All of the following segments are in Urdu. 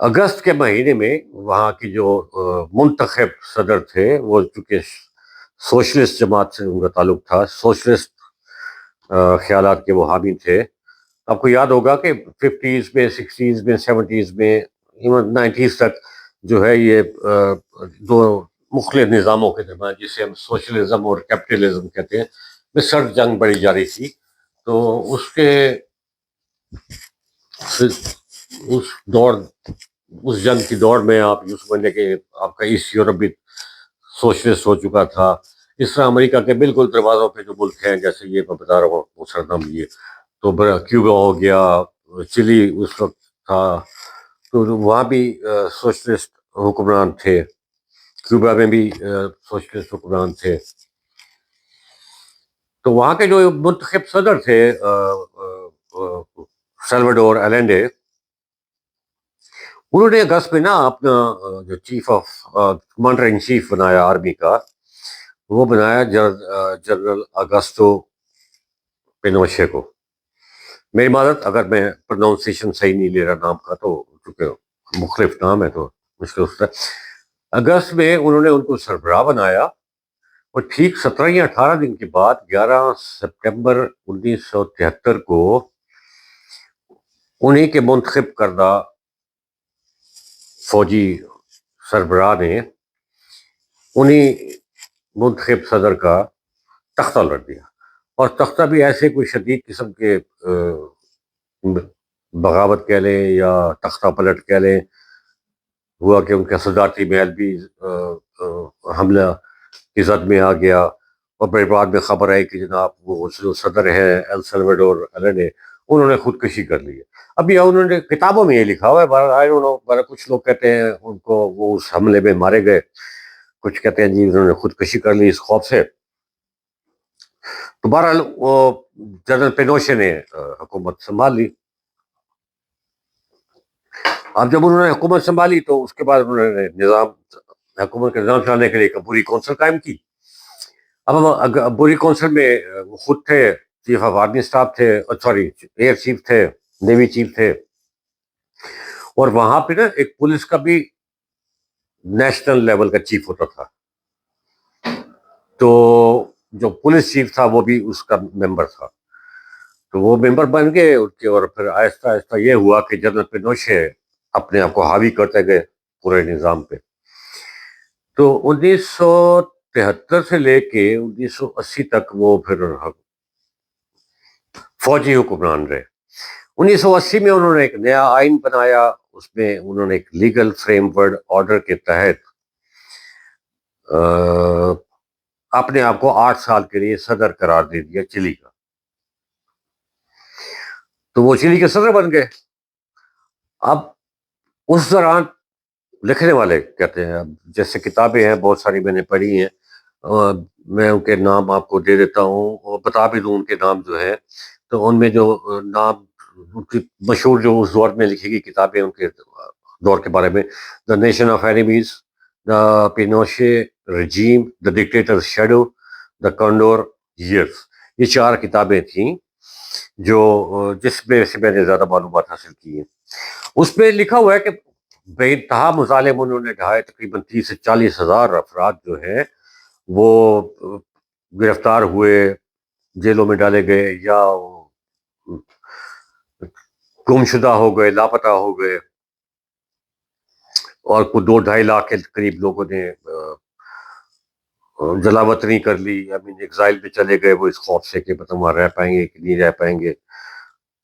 اگست کے مہینے میں وہاں کی جو منتخب صدر تھے وہ چونکہ سوشلسٹ جماعت سے ان کا تعلق تھا، سوشلسٹ خیالات کے وہ حامی تھے. آپ کو یاد ہوگا کہ 50s میں، 60s میں، 70s میں، ایون 90s تک جو ہے یہ دو مختلف نظاموں کے درمیان، جسے ہم سوشلزم اور کیپٹلزم کہتے ہیں، میں سرد جنگ بڑی جاری تھی. تو اس دور، اس جنگ کی دوڑ میں آپ یوں سمجھ لیں کہ آپ کا ایسٹ یورپ بھی سوشلسٹ ہو چکا تھا. اس طرح امریکہ کے بالکل دروازوں پہ جو ملک ہیں، جیسے یہ میں بتا رہا ہوں وہ سردم یہ تو کیوبا ہو گیا، چلی اس وقت تھا، تو وہاں بھی سوشلسٹ حکمران تھے. کیوبا میں بھی سوشلسٹ حکمران تھے. تو وہاں کے جو منتخب صدر تھے سلواڈور ایلنڈے، انہوں نے اگست میں نا اپنا جو chief of commander in chief بنایا آرمی کا، وہ بنایا جنرل اگسٹو پینوشے کو. میری معذرت اگر میں پروناؤنسیشن صحیح نہیں لے رہا نام کا، تو چونکہ مختلف نام ہے تو مشکل ہوتا ہے. اگست میں انہوں نے ان کو سربراہ بنایا، اور ٹھیک 17 یا 18 دن کے بعد 11 سپٹمبر 1973 کو انہیں کے منتخب کردہ فوجی سربراہ نے انہیں منتخب صدر کا تختہ الٹ دیا. اور تختہ بھی ایسے کوئی شدید قسم کے بغاوت کہہ لیں یا تختہ پلٹ کہہ لیں، ہوا کہ ان کا صدارتی محل بھی حملہ کی زد میں آ گیا. اور پھر بعد میں خبر آئی کہ جناب وہ جو صدر ہیں ایل سلواڈور ایلنڈے، انہوں نے خودکشی کر لی ہے. ابھی انہوں نے کتابوں میں یہ لکھا ہوا ہے، کچھ لوگ کہتے ہیں ان کو وہ اس حملے میں مارے گئے، کچھ کہتے ہیں جی انہوں نے خودکشی کر لی اس خوف سے. تو بہرحال وہ جنرل پینوشے نے حکومت سنبھال لی. اب جب انہوں نے حکومت سنبھالی تو اس کے بعد انہوں نے حکومت کا نظام چلانے کے لیے ایک عبوری کونسل قائم کی. اب عبوری کونسل میں وہ خود تھے، چیف آف آرمی اسٹاف تھے، سوری ایئر چیف تھے، نیوی چیف تھے، اور وہاں پہ نا ایک پولیس کا بھی نیشنل لیول کا چیف ہوتا تھا. تو جو پولیس چیف تھا وہ بھی اس کا ممبر تھا. تو وہ ممبر بن گئے ان کے، اور پھر آہستہ آہستہ یہ ہوا کہ جنرل پینوشے اپنے آپ کو حاوی کرتے گئے پورے نظام پہ. تو 1973 سے لے کے 1980 تک وہ پھر فوجی حکمران رہے. 1980 میں انہوں نے ایک نیا آئین بنایا، اس میں انہوں نے ایک لیگل فریم ورک آرڈر کے تحت اپنے آپ کو 8 سال کے لیے صدر قرار دے دیا چلی کا. تو وہ چلی کے صدر بن گئے. اب اس دوران لکھنے والے کہتے ہیں، اب جیسے کتابیں ہیں بہت ساری میں نے پڑھی ہیں، میں ان کے نام آپ کو دے دیتا ہوں اور بتا بھی دوں ان کے نام جو ہیں. تو ان میں جو نام ان کی مشہور جو اس دور میں لکھی گئی کتابیں ان کے دور کے بارے میں، the nation of enemies, the Pinochet regime, the dictator shadow, the condor years, یہ 4 کتابیں تھیں جو جس میں سے میں نے زیادہ معلومات حاصل کی ہیں. اس میں لکھا ہوا ہے کہ بے انتہا مظالم انہوں نے ڈھائے، تقریباً 30 سے 40 ہزار افراد جو ہیں وہ گرفتار ہوئے، جیلوں میں ڈالے گئے یا گمشدہ ہو گئے، لاپتہ ہو گئے، اور کوئی 2-2.5 لاکھ کے قریب لوگوں نے جلا وطنی کر لی. ایگزائل میں چلے گئے وہ اس خوف سے کہ پتہ وہاں رہ پائیں گے کہ نہیں رہ پائیں گے.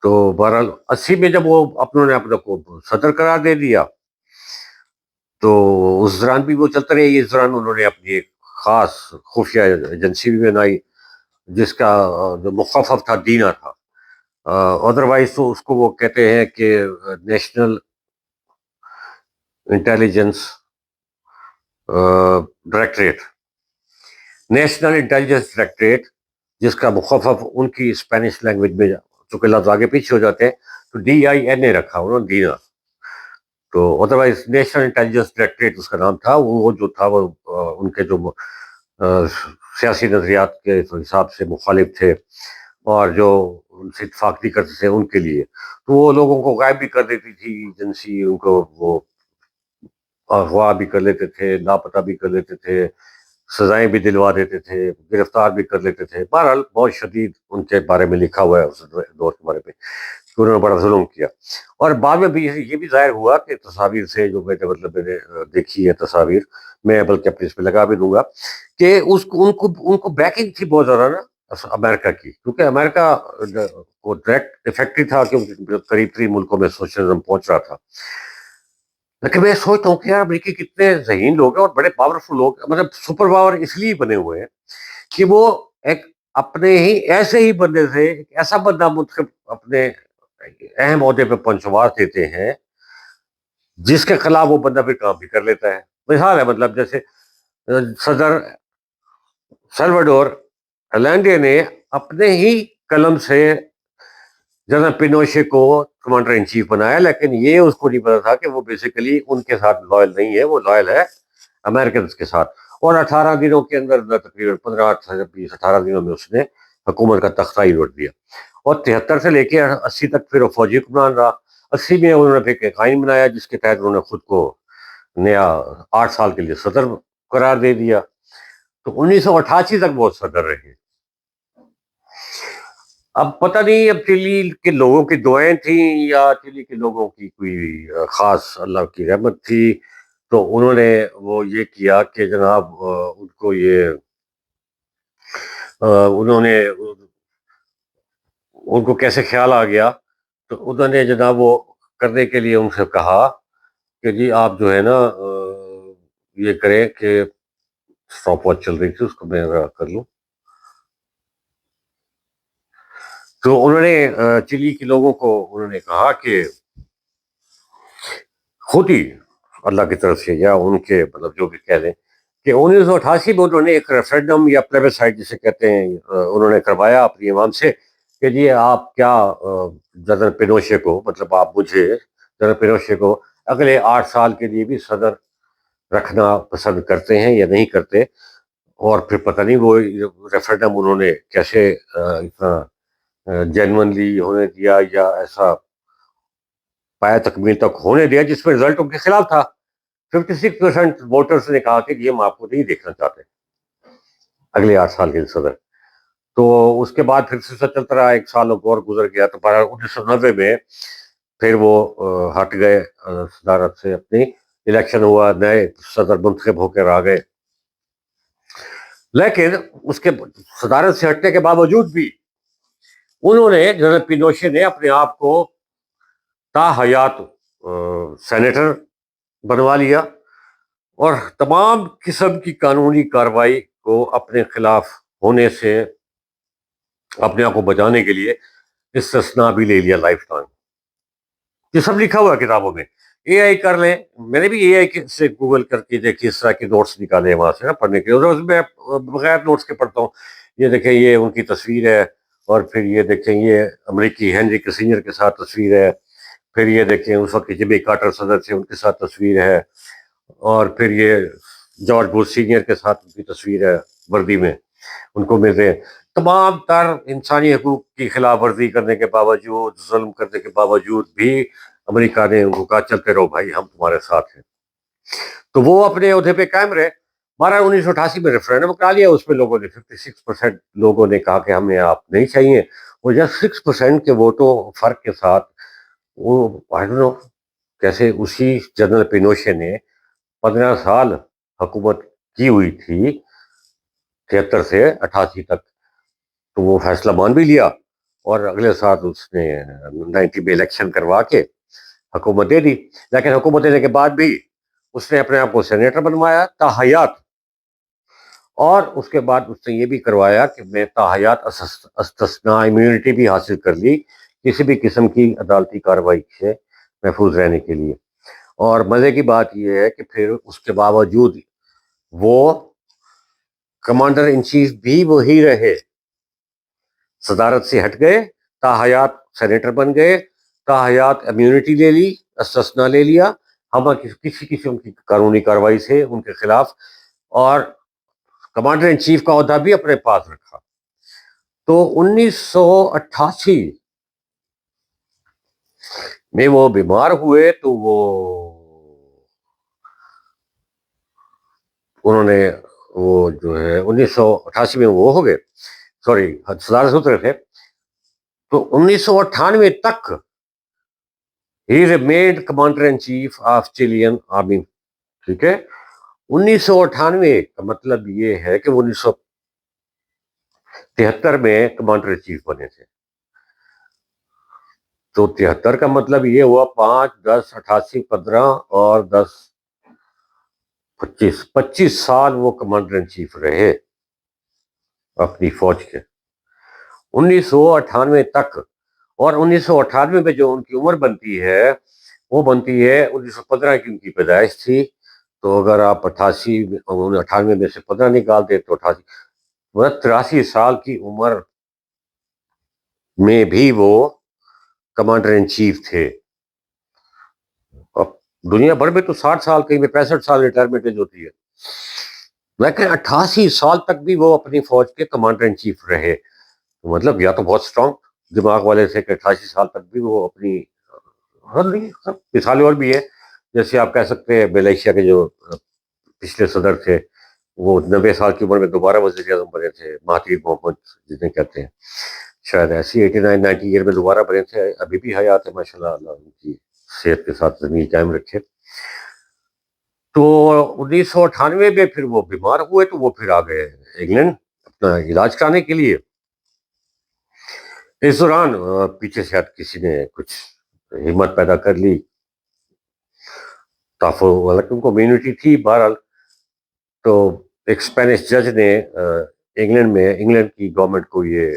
تو بہرحال 80 میں جب وہ اپنوں نے اپنے کو صدر قرار دے دیا تو اس دوران بھی وہ چلتے رہے. اس دوران انہوں نے اپنی ایک خاص خفیہ ایجنسی بھی بنائی جس کا جو مخفف تھا دینا تھا، ادروائز تو اس کو وہ کہتے ہیں کہ national intelligence directorate, national intelligence directorate, جس کا مخفف ان کی اسپینش لینگویج میں چونکہ لفظ آگے پیچھے ہو جاتے ہیں تو DINA رکھا انہوں نے، دینا. تو ادروائز نیشنل انٹیلیجنس ڈائریکٹریٹ اس کا نام تھا. وہ جو تھا وہ ان کے جو سیاسی نظریات کے حساب سے مخالف تھے اور جو ان سے اتفاق نہیں کرتے تھے ان کے لیے، تو وہ لوگوں کو غائب بھی کر دیتی تھی ایجنسی، ان کو وہ اغوا بھی کر لیتے تھے، لاپتہ بھی کر لیتے تھے، سزائیں بھی دلوا دیتے تھے، گرفتار بھی کر لیتے تھے. بہرحال بہت شدید ان کے بارے میں لکھا ہوا ہے اس دور کے بارے میں کہ انہوں نے بڑا ظلم کیا. اور بعد میں بھی یہ بھی ظاہر ہوا کہ تصاویر سے جو میں نے دیکھی ہے تصاویر، میں بلکہ اپنے اس پہ لگا بھی دوں گا کہ ان کو بیکنگ تھی بہت زیادہ نا امریکہ کی، کیونکہ امریکہ کو ڈائریکٹ افیکٹ ہی تھا کہ قریب ترین ملکوں میں سوشلزم پہنچ رہا تھا. لیکن میں سوچتا ہوں کہ یار امریکی کتنے ذہین لوگ ہیں اور بڑے پاورفل لوگ، مطلب سپر پاور اس لیے بنے ہوئے ہیں کہ وہ ایک اپنے ہی ایسے ہی بندے سے ایک ایسا بندہ منتخب اپنے اہم عہدے پہ پنچواز دیتے ہیں جس کے خلاف وہ بندہ پھر کام بھی کر لیتا ہے. مثال ہے، مطلب جیسے صدر سلواڈور الینڈے نے اپنے ہی قلم سے جنرل پینوشے کو کمانڈر ان چیف بنایا، لیکن یہ اس کو نہیں پتا تھا کہ وہ بیسیکلی ان کے ساتھ لائل نہیں ہے، وہ لائل ہے امریکنز کے ساتھ. اور 18 دنوں کے اندر تقریباً 15 20 18 دنوں میں اس نے حکومت کا تختہ ہی لوٹ دیا. اور 73 سے لے کے 80 تک پھر وہ فوجی حکمران رہا. 80 میں انہوں نے پھر ایک آئین بنایا جس کے تحت انہوں نے خود کو نیا 8 سال کے لیے صدر قرار دے دیا. تو 1988 تک وہ صدر رہے. اب پتہ نہیں اب چلی کے لوگوں کی دعائیں تھیں یا چلی کے لوگوں کی کوئی خاص اللہ کی رحمت تھی، تو انہوں نے وہ یہ کیا کہ جناب ان کو یہ انہوں نے ان کو کیسے خیال آ گیا، تو انہوں نے جناب وہ کرنے کے لیے ان سے کہا کہ جی آپ جو ہے نا یہ کریں کہ اسٹاپ واچ چل رہی تھی اس کو میں کر لوں. تو انہوں نے چلی کے لوگوں کو انہوں نے کہا کہ خود ہی اللہ کی طرف سے یا ان کے مطلب جو بھی کہہ لیں کہ 1988 میں انہوں نے ایک ریفرینڈم یا پلیبسائٹ جسے کہتے ہیں انہوں نے کروایا اپنی عوام سے کہ جی آپ کیا جنرل پینوشے کو، مطلب آپ مجھے جنرل پینوشے کو اگلے 8 سال کے لیے بھی صدر رکھنا پسند کرتے ہیں یا نہیں کرتے. اور پھر پتہ نہیں وہ ریفرینڈم انہوں نے کیسے اتنا جینونلی ہونے دیا یا ایسا پایا تکمیل تک ہونے دیا جس میں رزلٹ ان کے خلاف تھا. 56% ووٹرز نے کہا کہ یہ ہم آپ کو نہیں دیکھنا چاہتے اگلے 8 سال کے صدر. تو اس کے بعد پھر سلسلہ چلتا رہا، 1 سال اور گزر گیا. تو 1990 میں پھر وہ ہٹ گئے صدارت سے، اپنی الیکشن ہوا، نئے صدر منتخب ہو کر آ گئے. لیکن اس کے صدارت سے ہٹنے کے باوجود بھی انہوں نے جنرل پینوشے نے اپنے آپ کو تا حیات سینیٹر بنوا لیا اور تمام قسم کی قانونی کارروائی کو اپنے خلاف ہونے سے اپنے آپ کو بچانے کے لیے استثناء بھی لے لیا لائف ٹائم. یہ سب لکھا ہوا ہے کتابوں میں. اے آئی کر لیں، میں نے بھی اے آئی سے گوگل کر کے دیکھی اس طرح کے نوٹس نکالے وہاں سے نا پڑھنے کے، اور میں بغیر نوٹس کے پڑھتا ہوں. یہ دیکھیں یہ ان کی تصویر ہے، اور پھر یہ دیکھیں یہ امریکی ہینری کسنجر کے ساتھ تصویر ہے، پھر یہ دیکھیں اس وقت جمی کارٹر صدر تھے ان کے ساتھ تصویر ہے، اور پھر یہ جارج بش سینئر کے ساتھ ان کی تصویر ہے وردی میں ان کو مل رہے ہیں. تمام تر انسانی حقوق کی خلاف ورزی کرنے کے باوجود، ظلم کرنے کے باوجود بھی امریکہ نے ان کو کہا چلتے رہو بھائی ہم تمہارے ساتھ ہیں. تو وہ اپنے عہدے پہ قائم رہے. 1988 میں ریفرینڈم کرا لیا، اس میں لوگوں نے 56% لوگوں نے کہا کہ ہمیں آپ نہیں چاہیے، اور جب 6% کے ووٹوں فرق کے ساتھ وہ کیسے اسی جنرل پینوشے نے 15 سال حکومت کی ہوئی تھی 73 سے 88 تک، تو وہ فیصلہ مان بھی لیا اور اگلے سال اس نے 90 میں الیکشن کروا کے حکومت دے دی. لیکن حکومت دینے کے بعد بھی اس نے اپنے آپ کو سینیٹر بنوایا تاحیات، اور اس کے بعد اس نے یہ بھی کروایا کہ میں تاحیات استثناء امیونٹی بھی حاصل کر لی کسی بھی قسم کی عدالتی کارروائی سے محفوظ رہنے کے لیے. اور مزے کی بات یہ ہے کہ پھر اس کے باوجود وہ کمانڈر ان چیف بھی وہی رہے، صدارت سے ہٹ گئے، تاحیات سینیٹر بن گئے، تاحیات امیونٹی لے لی، استثناء لے لیا ہم کسی قسم کی قانونی کارروائی سے ان کے خلاف، اور کمانڈر ان چیف کا عہدہ بھی اپنے پاس رکھا. تو 1988 میں وہ بیمار ہوئے تو وہ انہوں نے وہ جو ہے 1988 میں وہ ہو گئے، سوری صدارت اترے تھے، تو 1998 تک ہی remained commander in chief of Chilean army. ٹھیک ہے، 1998 کا مطلب یہ ہے کہ وہ 1973 میں کمانڈر ان چیف بنے تھے. تو 73 کا مطلب یہ ہوا 5 10 88 15 اور 10 25 سال وہ کمانڈر ان چیف رہے اپنی فوج کے 1998 تک. اور 1998 میں جو ان کی عمر بنتی ہے وہ بنتی ہے 1915 کی ان کی پیدائش تھی. تو اگر آپ 98 میں سے 15 نکالتے تو 83 سال کی عمر میں بھی وہ کمانڈر ان چیف تھے. اب دنیا بھر میں تو 60 سال، کہیں میں 65 سال ریٹائرمنٹ ایج ہوتی ہے، لیکن 88 سال تک بھی وہ اپنی فوج کے کمانڈر ان چیف رہے. مطلب یا تو بہت اسٹرانگ دماغ والے تھے کہ 88 سال تک بھی وہ اپنی. مثالیں اور بھی ہے، جیسے آپ کہہ سکتے ہیں ملیشیا کے جو پچھلے صدر تھے وہ 90 سال کی عمر میں دوبارہ وزیر اعظم بنے تھے، مہاتیر محمد جنہیں کہتے ہیں، شاید ایسی 89 90 ایئر میں دوبارہ بنے تھے. ابھی بھی حیات ہے ماشاء اللہ، اللہ ان کی صحت کے ساتھ زمین قائم رکھے. تو 1998 میں پھر وہ بیمار ہوئے تو وہ پھر آ گئے انگلینڈ اپنا علاج کرانے کے لیے. اس دوران پیچھے سے کسی نے کچھ ہمت پیدا کر لی، حالانکہ ان کو امیونٹی تھی بہرحال. تو ایک اسپینش جج نے انگلینڈ کی گورنمنٹ کو یہ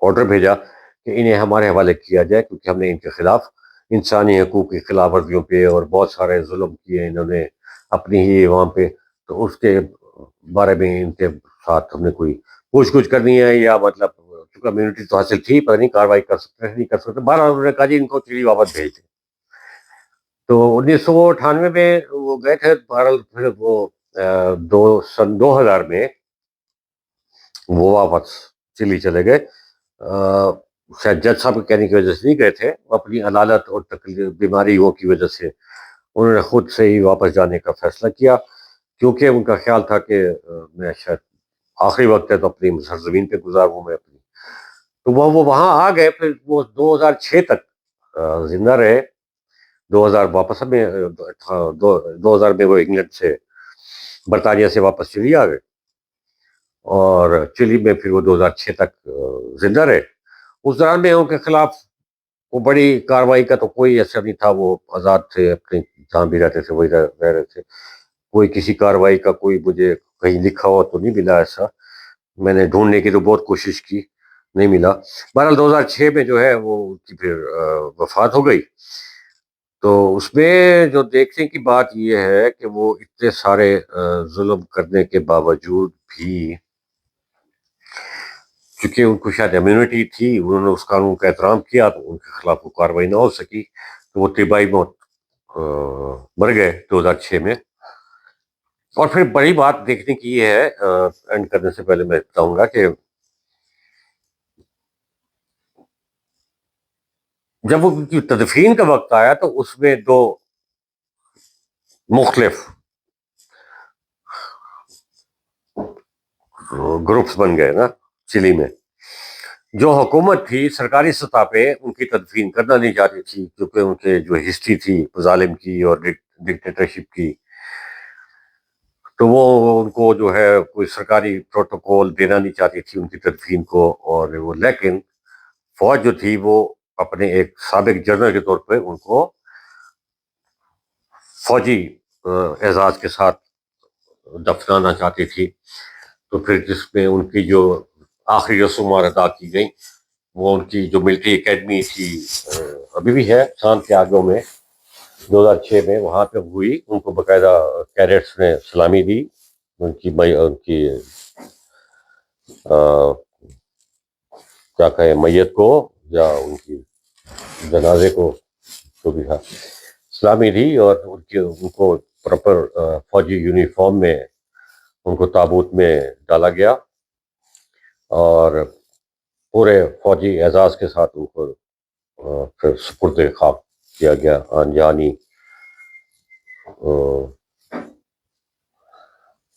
آرڈر بھیجا کہ انہیں ہمارے حوالے کیا جائے، کیونکہ ہم نے ان کے خلاف انسانی حقوق کی خلاف ورزیوں پہ اور بہت سارے ظلم کیے انہوں نے اپنی ہی عوام پہ. تو اس کے بارے میں ان کے ساتھ ہم نے کوئی پوچھ گچھ کرنی ہے، یا مطلب چونکہ امیونٹی تو حاصل تھی پر نہیں کاروائی کر سکتے نہیں کر سکتے. بہرحال انہوں نے کہا جی ان کو چلی واپس بھیج دیں. تو 1998 میں وہ گئے تھے. بہرحال پھر وہ سن 2000 میں وہ واپس چلی چلے گئے. شاید جج صاحب کے کہنے کی وجہ سے نہیں گئے تھے، وہ اپنی عدالت اور تکلیف بیماریوں کی وجہ سے انہوں نے خود سے ہی واپس جانے کا فیصلہ کیا، کیونکہ ان کا خیال تھا کہ میں شاید آخری وقت ہے تو اپنی سرزمین پہ گزاروں میں اپنی. تو وہ وہاں آ گئے. پھر وہ 2006 تک زندہ رہے. 2000 واپس میں 2000 میں وہ انگلینڈ سے برطانیہ سے واپس چلی آ گئے، اور چلی میں پھر وہ 2006 تک زندہ رہے. اس دوران میں ان کے خلاف وہ بڑی کاروائی کا تو کوئی اثر نہیں تھا، وہ آزاد تھے، اپنے جہاں بھی رہتے تھے وہی رہ رہے تھے. کوئی کسی کاروائی کا کوئی مجھے کہیں لکھا ہوا تو نہیں ملا ایسا. میں نے ڈھونڈنے کی تو بہت کوشش کی، نہیں ملا. بہرحال 2006 میں جو ہے وہ ان کی پھر وفات ہو گئی. تو اس میں جو دیکھنے کی بات یہ ہے کہ وہ اتنے سارے ظلم کرنے کے باوجود بھی، چونکہ ان کو شاید امیونٹی تھی، انہوں نے اس قانون کا احترام کیا تو ان کے خلاف وہ کاروائی نہ ہو سکی. تو وہ طبائی موت مر گئے 2006 میں. اور پھر بڑی بات دیکھنے کی یہ ہے، اینڈ کرنے سے پہلے میں بتاؤں گا کہ جب ان کی تدفین کا وقت آیا تو اس میں دو مختلف گروپس بن گئے نا چلی میں. جو حکومت تھی سرکاری سطح پہ ان کی تدفین کرنا نہیں چاہتی تھی، کیونکہ ان کے جو ہسٹری تھی ظالم کی اور ڈکٹیٹرشپ کی، تو وہ ان کو جو ہے کوئی سرکاری پروٹوکول دینا نہیں چاہتی تھی ان کی تدفین کو. اور وہ لیکن فوج جو تھی وہ اپنے ایک سابق جنرل کے طور پہ ان کو فوجی اعزاز کے ساتھ دفنانا چاہتی تھی. تو پھر جس میں ان کی جو آخری رسومات ادا کی گئی، وہ ان کی جو ملٹری اکیڈمی تھی ابھی بھی ہے شان کے آگوں میں، 2006 میں وہاں پہ ہوئی. ان کو باقاعدہ کیڈٹس نے سلامی دی، ان کی کیا کہے میت کو یا ان کی جنازے کو جو بھی تھا سلامی دی، اور ان کو پراپر فوجی یونیفارم میں ان کو تابوت میں ڈالا گیا اور پورے فوجی اعزاز کے ساتھ ان کو پھر سپرد خاک کیا گیا. یعنی